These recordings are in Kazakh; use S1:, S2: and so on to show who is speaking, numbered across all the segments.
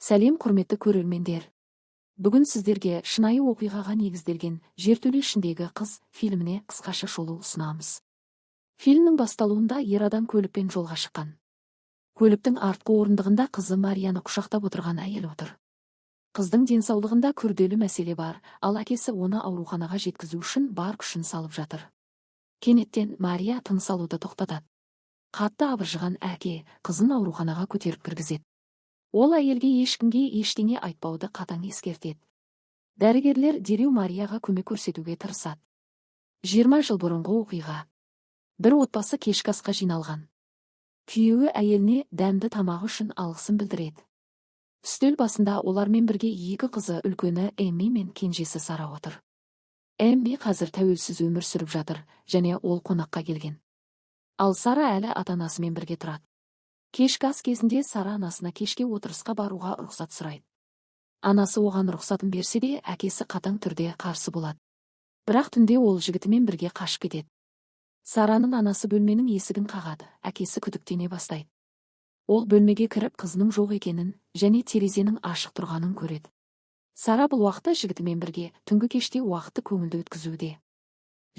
S1: Сәлем құрметті көрермендер. Бүгін сіздерге шынайы оқиғаға негізделген «Жертөле ішіндегі қыз» фильміне қысқаша шолу ұсынамыз. Фильмнің басталуында ер адам көлікпен жолға шыққан. Көліктің артқы орындығында қызы Марияны құшақтап отырған әйел отыр. Қыздың денсаулығында күрделі мәселе бар, ал әкесі оны ауруханаға жеткізу үшін бар күшін салып жатыр. Кенеттен Мария тыныс алуды тоқтатады. Қатты абыржыған әке қызын ауруханаға көтеріп кіргізеді. Ол әйелге ешкімге ештеңе айтпауды қатаң ескертеді. Дәрігерлер дереу Марияға көмек көрсетуге тырысады. 20 жыл бұрынғы оқиға. Бір отбасы кешкі асқа жиналған. Күйеуі әйеліне дәмді тамағы үшін алғысын білдіреді. Үстел басында олармен бірге екі қызы, үлкені Эмми мен кенжесі Сара отыр. Эмми қазір тәуелсіз өмір сүріп жатыр, және ол қонаққа келген. Ал Сара әлі ата-анасымен бірге тұрады. Кешкі ас кезінде Сара анасына кешке отырысқа баруға рұқсат сұрайды. Анасы оған рұқсатын берсе де, әкесі қатаң түрде қарсы болады. Бірақ түнде ол жігітімен бірге қашып кетеді. Сараның анасы бөлменің есігін қағады, әкесі күдіктене бастайды. Ол бөлмеге кіріп қызының жоқ екенін және терезенің ашық тұрғанын көреді. Сара бұл уақытта жігітімен бірге түнгі кеште уақытты көңілді өткізуде.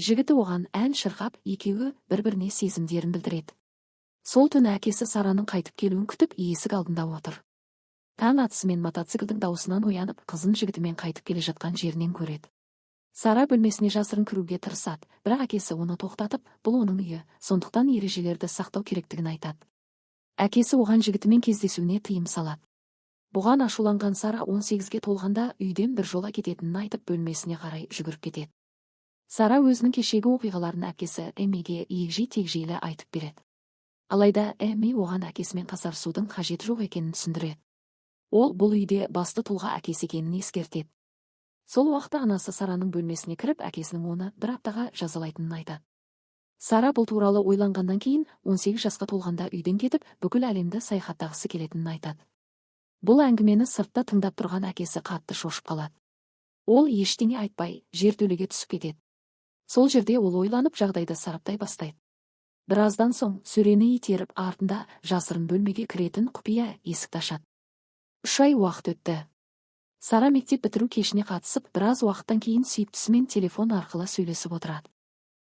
S1: Жігіті оған ән шырқап, екеуі бір-біріне сезімдерін білдіреді. Сол түні әкесі Сараның қайтып келуін күтіп есік алдында отыр. Таң атысымен мотоциклдің дауысынан оянып, қызын жігітімен қайтып келе жатқан жерінен көреді. Сара бөлмесіне жасырын кіруге тырысады, бірақ әкесі оны тоқтатып, бұл оның үйі, сондықтан ережелерді сақтау керектігін айтады. Әкесі оған жігітімен кездесуіне тыйым салады. Бұған ашуланған Сара 18-ге толғанда үйден бір жола кететінін айтып, бөлмесіне қарай жүгіріп кетеді. Сара өзінің кешегі оқиғаларын әкесі Эммиге егжей-тегжейлі айтып береді. Алайда Эмми оған әкесімен қасарысудың қажеті жоқ екенін түсіндіреді. Ол бұл үйде басты тұлға әкесі екенін ескертеді. Сол уақытта анасы Сараның бөлмесіне кіріп, әкесінің оны бір аптаға жазалайтынын айтады. Сара бұл туралы ойланғаннан кейін 18 жасқа толғанда үйден кетіп, бүкіл әлемді саяхаттағысы келетінін айтады. Бұл әңгімені сыртта тыңдап тұрған әкесі қатты шошып қалады. Ол ештеңе айтпай, жертөлеге түсіп кетеді. Сол жерде ол ойланып, жағдайды сараптай бастайды. Біраздан соң сөрені итеріп, артында жасырын бөлмеге кіретін құпия есікті ашады. 3 ай уақыт өтті. Сара мектеп бітіру кешіне қатысып, біраз уақыттан кейін сүйіктісімен телефон арқылы сөйлесіп отырады.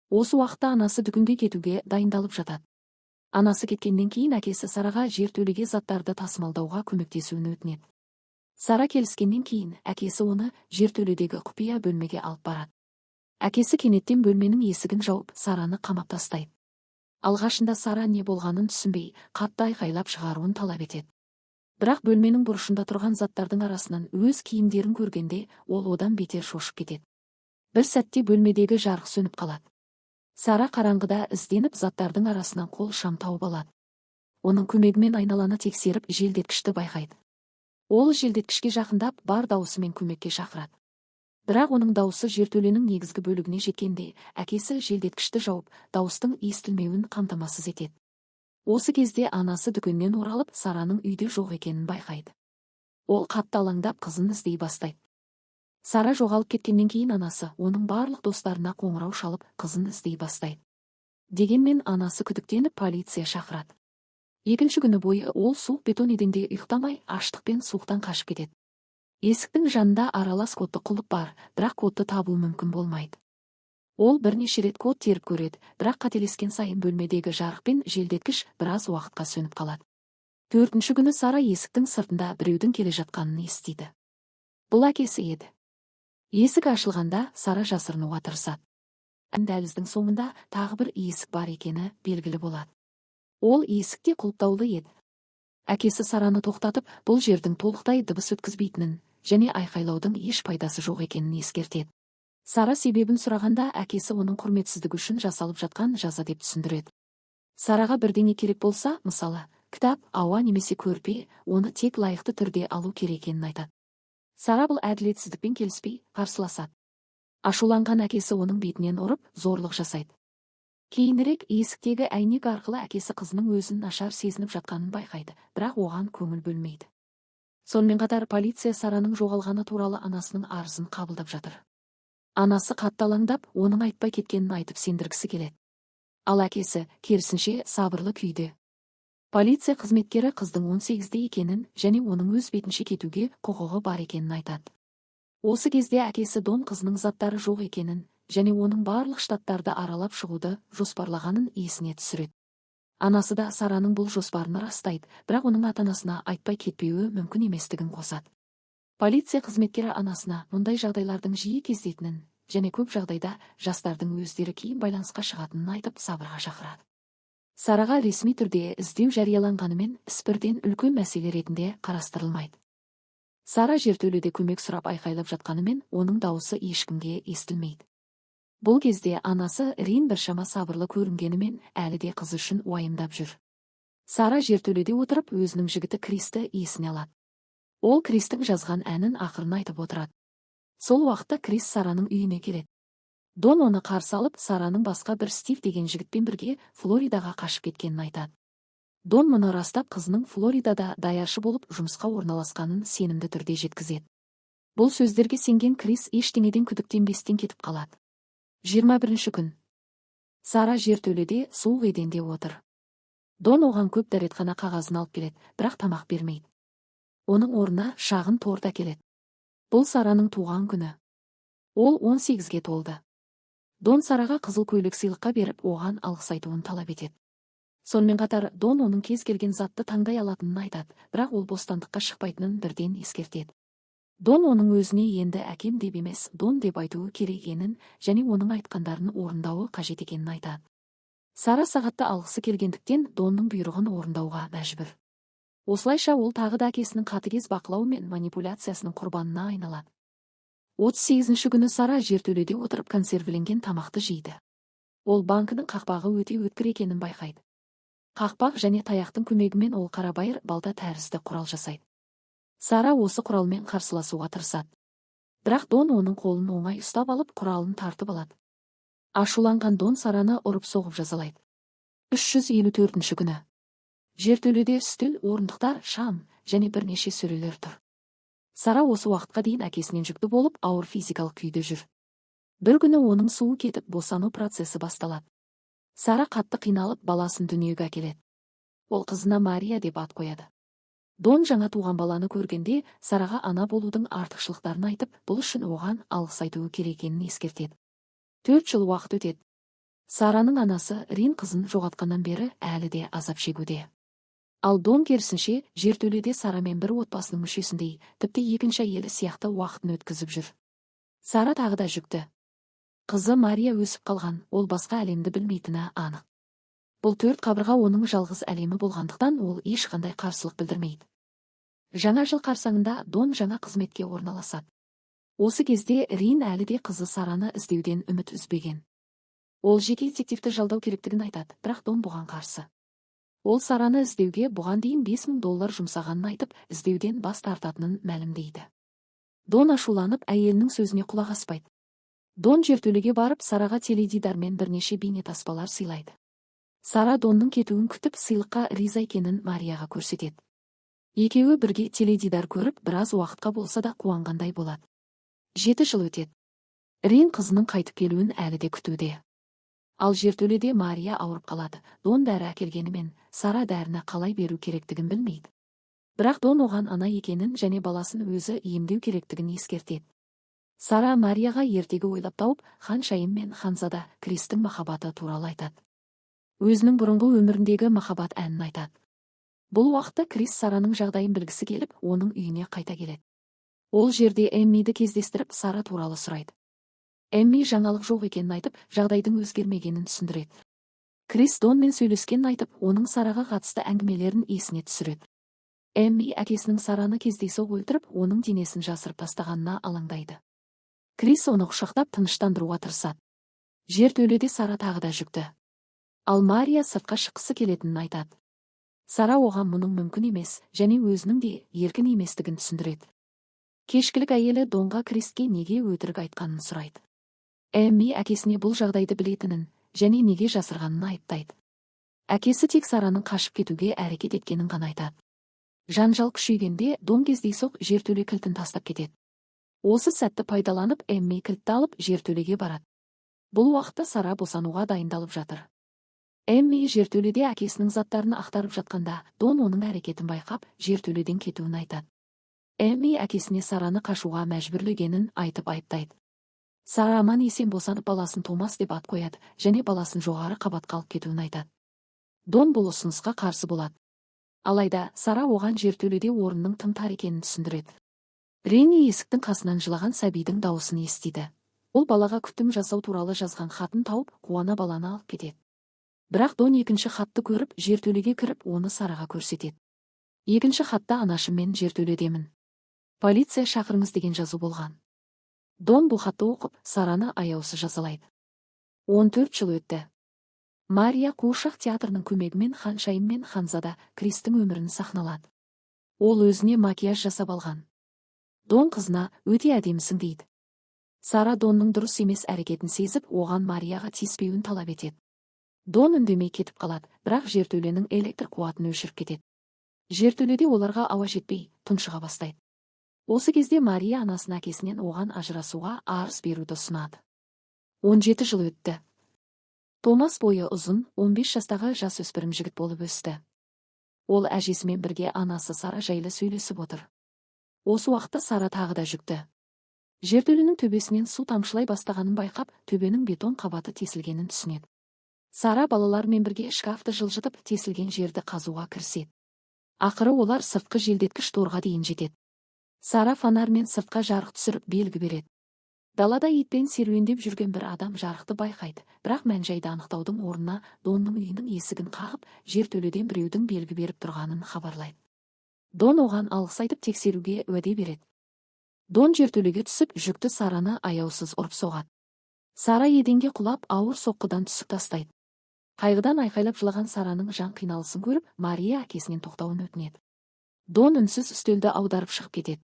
S1: Осы уақытта анасы дүкенге кетуге дайындалып жатады. Анасы кеткеннен кейін әкесі Сараға жертөлеге заттарды тасымалдауға көмектесуін өтінеді. Сара келіскеннен кейін әкесі оны жертөледегі құпия бөлмеге алып барады. Әкесі кенеттен бөлменің есігін жауып, Сараны қамап тастайды. Алғашында Сара не болғанын түсінбей, қатты айқайлап шығаруын талап етеді. Бірақ бөлменің бұрышында тұрған заттардың арасынан өз киімдерін көргенде, ол одан бетер шошып кетеді. Бір сәтте бөлмедегі жарық сөніп қалады. Сара қараңғыда ізденіп заттардың арасынан қол шам тауып алады. Оның көмегімен айналаны тексеріп, желдеткішті байқайды. Ол желдеткішке жақындап, бар даусымен көмекке шақырады. Бірақ оның дауысы жертөленің негізгі бөлігіне жеткенде, әкесі желдеткішті жауып, дауыстың естілмеуін қамтамасыз етеді. Осы кезде анасы дүкеннен оралып, Сараның үйде жоқ екенін байқайды. Ол қатты алаңдап қызын іздей бастайды. Сара жоғалып кеткеннен кейін анасы оның барлық достарына қоңырау шалып, қызын іздей бастайды. Дегенмен анасы күдіктеніп полиция шақырады. Екінші күні бойы ол суық бетон еденде ұйықтамай, аштықпен суықтан қашып кетеді. Есіктің жанында аралас кодты құлып бар, бірақ кодты табу мүмкін болмайды. Ол бірнеше рет код теріп көреді, бірақ қателескен сайын бөлмедегі жарық пен желдеткіш біраз уақытқа сөніп қалады. 4-ші күні Сара есіктің сыртында біреудің келе жатқанын естиді. Бұл әкесі еді. Есік ашылғанда Сара жасырынуға тырысады. Дәліздің соңында тағы бір есік бар екені белгілі болады. Ол есікте құлыптаулы еді. Әкесі Сараны тоқтатып, бұл жердің толықтай дыбыс өткізбейтінін және айқайлаудың еш пайдасы жоқ екенін ескертеді. Сара себебін сұрағанда, әкесі оның құрметсіздігі үшін жасалып жатқан жаза деп түсіндіреді. Сараға бірдеңе керек болса, мысалы, кітап, ауа немесе көрпе, оны тек лайықты түрде алу керек екенін айтады. Сара бұл әділетсіздікпен келіспей, қарсыласады. Ашуланған әкесі оның бетінен ұрып, зорлық жасайды. Кейінірек есіктегі әйнек арқылы әкесі қызының өзін нашар сезініп жатқанын байқайды, бірақ оған көңіл бөлмейді. Сонымен қатар полиция Сараның жоғалғаны туралы анасының арызын қабылдап жатыр. Анасы қатты алаңдап, оның айтпай кеткенін айтып сендіргісі келеді. Ал әкесі, керісінше, сабырлы күйде. Полиция қызметкері қыздың 18-де екенін және оның өз бетінше кетуге құқығы бар екенін айтады. Осы кезде әкесі Дон қызының заттары жоқ екенін және оның барлық штаттарды аралап шығуды жоспарлағанын есіне түсіреді. Анасы да Сараның бұл жоспарын растайды, бірақ оның ата-анасына айтпай кетпеуі мүмкін еместігін қосады. Полиция қызметкері анасына мұндай жағдайлардың жиі кездесетінін және көп жағдайда жастардың өздері кейін байланысқа шығатынын айтып сабырға шақырады. Сараға ресми түрде іздеу жарияланғанымен іс бірден үлкен мәселе ретінде қарастырылмайды. Сара жертөледе көмек сұрап айқайлап жатқанымен оның дауысы ешкімге естілмейді. Бұл кезде анасы Рин біршама сабырлы көрінгенімен әлі де қызы үшін уайымдап жүр. Сара жертөледе отырып өзінің жігіті Кристі есіне алады. Ол Кристің жазған әнін ақырын айтып отырады. Сол уақытта Крис Сараның үйіне келеді. Дон оны қарсы алып, Сараның басқа бір Стив деген жігітпен бірге Флоридаға қашып кеткенін айтады. Дон мұны растап қызының Флоридада даяршы болып жұмысқа орналасқанын сенімді түрде жеткізеді. Бұл сөздерге сенген Крис ештеңеден күдіктенбестен кетіп қалады. 21-ші күн. Сара жертөледе суық еденде отыр. Дон оған көп дәретхана қағазын алып келеді, бірақ тамақ бермейді. Оның орнына шағын торт әкеледі. Бұл Сараның туған күні. Ол 18-ге толды. Дон Сараға қызыл көйлек сыйлыққа беріп, оған алғыс айтуын талап етеді. Сонымен қатар Дон оның кез келген затты таңдай алатынын айтады, бірақ ол бостандыққа шықпайтынын бірден ескертеді. Дон оның өзіне енді әкем деп емес, Дон деп айтуы керек екенін және оның айтқандарын орындауы қажет екенін айтады. Сара сағатты алғысы келгендіктен Донның бұйрығын орындауға мәжбүр. Осылайша ол тағы да әкесінің қатыгез бақылау мен манипуляциясының құрбанына айналады. 38-ші күні Сара жертөледе отырып консервіленген тамақты жейді. Ол банкінің қақпағы өте өткір екенін байқайды. Қақпақ және таяқтың көмегімен ол қарабайыр балта тәрізді құрал жасайды. Сара осы құралмен қарсыласуға тырысады. Бірақ Дон оның қолын оңай ұстап алып, құралын тартып алады. Ашуланған Дон Сараны ұрып соғып жазалайды. 354-ші күні. Жертөледе үстел, орындықтар, шам және бірнеше сөрелер тұр. Сара осы уақытқа дейін әкесінен жүкті болып, ауыр физикалық күйде жүр. Бір күні оның суы кетіп, босану процесі басталады. Сара қатты қиналып, баласын дүниеге әкеледі. Ол қызына Мария деп ат қояды. Дон жаңа туған баланы көргенде Сараға ана болудың артықшылықтарын айтып, бұл үшін оған алғыс айтуы керек екенін ескертеді. 4 жыл уақыт өтеді. Сараның анасы Рин қызын жоғалтқаннан бері әлі де азап шегуде. Ал Дон керісінше жертөледе Сарамен бір отбасының мүшесіндей, тіпті екінші әйелі сияқты уақытын өткізіп жүр. Сара тағы да жүкті. Қызы Мария өсіп қалған, ол басқа әлемді білмейтіні анық. Бұл 4 қабырға оның жалғыз әлемі болғандықтан ол ешқандай қарсылық білдірмейді. Жаңа жыл қарсаңында Дон жаңа қызметке орналасады. Осы кезде Рин әлі де қызы Сараны іздеуден үміт үзбеген. Ол жеке детективті жалдау керектігін айтады, бірақ Дон бұған қарсы. Ол Сараны іздеуге бұған дейін $5000 жұмсағанын айтып, іздеуден бас тартатынын мәлімдейді. Дон ашуланып, әйелінің сөзіне құлақ аспайды. Дон жертөлеге барып, Сараға теледидармен бірнеше бейнетаспалар сыйлайды. Сара Донның кетуін күтіп, сыйлыққа риза екенін Марияға көрсетеді. Екеуі бірге теледидар көріп, біраз уақытқа болса да қуанғандай болады. 7 жыл өтеді. Рин қызының қайтып келуін әлі де күтуде. Ал жертөледе Мария ауырып қалады. Дон дәрі әкелгенімен, Сара дәріні қалай беру керектігін білмейді. Бірақ Дон оған ана екенін және баласын өзі емдеу керектігін ескертеді. Сара Марияға ертегі ойлап тауып, Ханшайым мен Ханзада Кристің махаббаты туралы айтады. Өзінің бұрынғы өміріндегі махаббат әнін айтады. Бұл уақытта Крис Сараның жағдайын білгісі келіп, оның үйіне қайта келеді. Ол жерде Эммиді кездестіріп, Сара туралы сұрайды. Эмми жаңалық жоқ екенін айтып, жағдайдың өзгермегенін түсіндіреді. Крис Донмен сөйлескенін айтып, оның Сараға қатысты әңгімелерін есіне түсіреді. Эмми әкесінің Сараны кездейсоқ өлтіріп, оның денесін жасырып тастағанына алаңдайды. Крис оны құшақтап тыныштандыруға тырысады. Жертөледе Сара тағы да жүкті. Ал Мария сыртқа шыққысы келетінін айтады. Сара оған мұның мүмкін емес, және өзінің де еркін еместігін түсіндіреді. Кешкілік әйелі Донға Криске неге өтірік айтқанын сұрайды. Эмми әкесіне бұл жағдайды білетінін және неге жасырғанын айыптайды. Әкесі тек Сараның қашып кетуге әрекет еткенін ғана айтады. Жанжал күшейгенде Дон кездейсоқ жертөле кілтін тастап кетеді. Осы сәтті пайдаланып, Эмми кілтті алып жертөлеге барады. Бұл уақытта Сара босануға дайындалып жатыр. Эмми жертөледе әкесінің заттарын ақтарып жатқанда, Дон оның әрекетін байқап, жертөледен кетуін айтады. Эмми әкесіне Сараны қашуға мәжбүрлегенін айтып айыптайды. Сара аман есен босанып баласын Томас деп ат қояды, және баласын жоғары қабатқа алып кетуін айтады. Дон бұл ұсынысқа қарсы болады. Алайда, Сара оған жертөледе орынның тым тар екенін түсіндіреді. Ренни есіктің қасынан жылаған сәбидің дауысын естиді. Ол балаға күтім жасау туралы жазған хатын тауып, қуана баланы алып кетеді. Бірақ Дон екінші хатты көріп, жертөлеге кіріп, оны Сараға көрсетеді. Екінші хатта анашым мен жертөледемін. Полиция шақырыңыз деген жазу болған. Дон бұл хатты оқып, Сараны аяусыз жазалайды. 14 жыл өтті. Мария қуыршақ театрының көмегімен Ханшайым мен Ханзада Кристің өмірін сахналады. Ол өзіне макияж жасап алған. Дон қызына өте әдемісің дейді. Сара Донның дұрыс емес әрекетін сезіп, оған Марияға тиіспеуін талап етеді. Дон үндемей кетіп қалады, бірақ жертөленің электр қуатын өшіріп кетеді. Жертөледе оларға ауа жетпей, тұншыға бастайды. Осы кезде Мария анасын әкесінен оған ажырасуға арыз беруді ұсынады. 17 жыл өтті. Томас бойы ұзын, 15 жастағы жасөспірім жігіт болып өсті. Ол әжесімен бірге анасы Сара жайлы сөйлесіп отыр. Осы уақытта Сара тағы да жүкті. Жертөленің төбесінен су тамшылай бастағанын байқап, төбенің бетон қабаты тесілгенін түсінеді. Сара балалармен бірге шкафты жылжытып, тесілген жерді қазуға кіріседі. Ақыры олар сыртқы желдеткіш торға дейін жетеді. Сара фонармен сыртқа жарық түсіріп белгі береді. Далада итпен серуендеп жүрген бір адам жарықты байқайды, бірақ мән-жайды анықтаудың орнына Донның үйінің есігін қағып, жертөледен біреудің белгі беріп тұрғанын хабарлайды. Дон оған алғыс айтып тексеруге уәде береді. Дон жертөлеге түсіп, жүкті Сараны аяусыз ұрып соғады. Сара еденге құлап, ауыр соққыдан түсіп тастайды. Қайғыдан айқайлап жылаған Сараның жан қиналысын көріп, Мария әкесінен тоқтауын өтінеді. Дон үнсіз үстелді аударып шығып кетеді.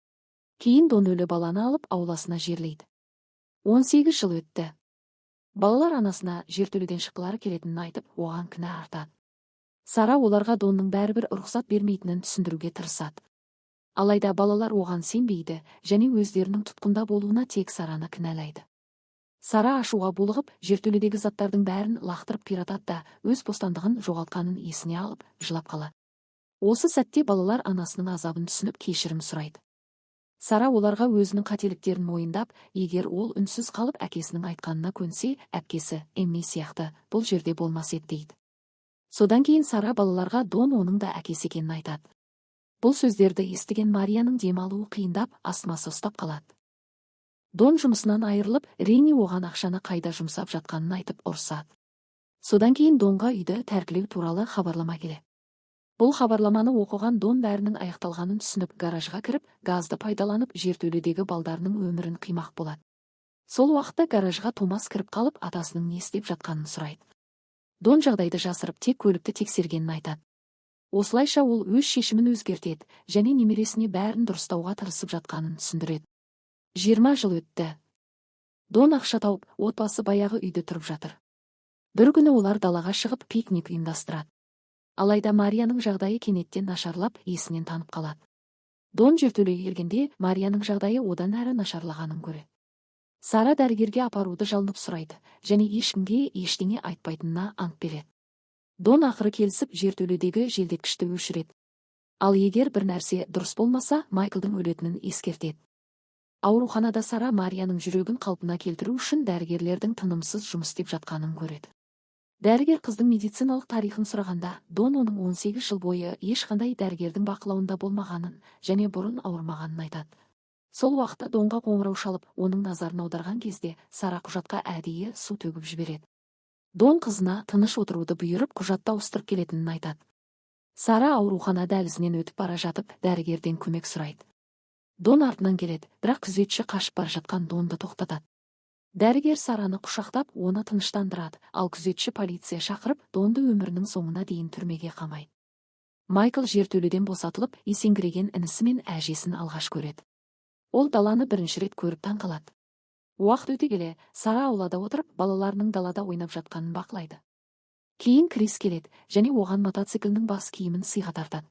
S1: Кейін Дон өлі баланы алып, ауласына жерлейді. 18 жыл өтті. Балалар анасына жертөледен шыққылары келетінін айтып, оған кінә артады. Сара оларға Донның бәрібір рұқсат бермейтінін түсіндіруге тырысады. Алайда балалар оған сенбейді, және өздерінің тұтқында болуына тек Сараны кінәлайды. Сара ашуға булығып, жертөледегі заттардың бәрін лақтырып пиратады да, өз бостандығын жоғалтқанын есіне алып, жылап қалады. Осы сәтте балалар анасының азабын түсініп кешірім сұрайды. Сара оларға өзінің қателіктерін мойындап, егер ол үнсіз қалып әкесінің айтқанына көнсе, әпкесі Эмми сияқты бұл жерде болмас еді дейді. Содан кейін Сара балаларға Дон оның да әкесі екенін айтады. Бұл сөздерді естіген Марияның демалуы қиындап, астмасы ұстап қалады. Дон жұмысынан айырылып, Ренни оған ақшаны қайда жұмсап жатқанын айтып ұрсады. Содан кейін Донға үйді тәркілеу туралы хабарлама келеді. Бұл хабарламаны оқыған Дон бәрінің аяқталғанын түсініп, гаражға кіріп, газды пайдаланып, жертөледегі балдарының өмірін қимақ болады. Сол уақытта гаражға Томас кіріп қалып, атасының не істеп жатқанын сұрайды. Дон жағдайды жасырып, тек көлікті тексергенін айтады. Осылайша ол өз шешімін өзгертеді, және немересіне бәрін дұрыстауға тырысып жатқанын түсіндіреді. 20 жыл өтті. Дон ақша тауып, отбасы баяғы үйде тұрып жатыр. Бір күні олар далаға шығып пикник ұйымдастырады. Алайда Марияның жағдайы кенеттен нашарлап, есінен танып қалады. Дон жертөлеге келгенде Марияның жағдайы одан әрі нашарлағанын көреді. Сара дәрігерге апаруды жалынып сұрайды, және ешкімге ештеңе айтпайтынына ант береді. Дон ақыры келісіп, жертөледегі желдеткішті өшіреді. Ал егер бір нәрсе дұрыс болмаса, Майклдың өлетінін ескертеді. Ауруханада Сара Марияның жүрегін қалпына келтіру үшін дәрігерлердің тынымсыз жұмыс істеп жатқанын көреді. Дәрігер қыздың медициналық тарихын сұрағанда, Дон оның 18 жыл бойы ешқандай дәрігердің бақылауында болмағанын және бұрын ауырмағанын айтады. Сол уақытта Донға қоңырау шалып, оның назарын аударған кезде Сара құжатқа әдейі су төгіп жібереді. Дон қызына тыныш отыруды бұйырып, құжатты ауыстырып келетінін айтады. Сара аурухана дәлізінен өтіп бара жатып, дәрігерден көмек сұрайды. Дон артынан келеді, бірақ күзетші қашып бара жатқан Донды тоқтатады. Дәрігер Сараны құшақтап, оны тыныштандырады, ал күзетші полиция шақырып, Донды өмірінің соңына дейін түрмеге қамайды. Майкл жертөледен босатылып, есеңгіреген інісі мен әжесін алғаш көреді. Ол даланы бірінші рет көріп таңқалады. Уақыт өте келе, Сара аулада отырып, балаларының далада ойнап жатқанын бақылайды. Кейін Крис келеді, және оған мотоциклінің бас киімін сыйға тартады.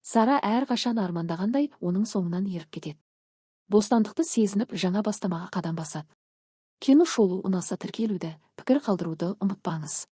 S1: Сара әрқашан армандағандай оның соңынан еріп кетеді. Бостандықты сезініп, жаңа бастамаға қадам басады. Кино шолу ұнаса тіркелуді, пікір қалдыруды ұмытпаңыз.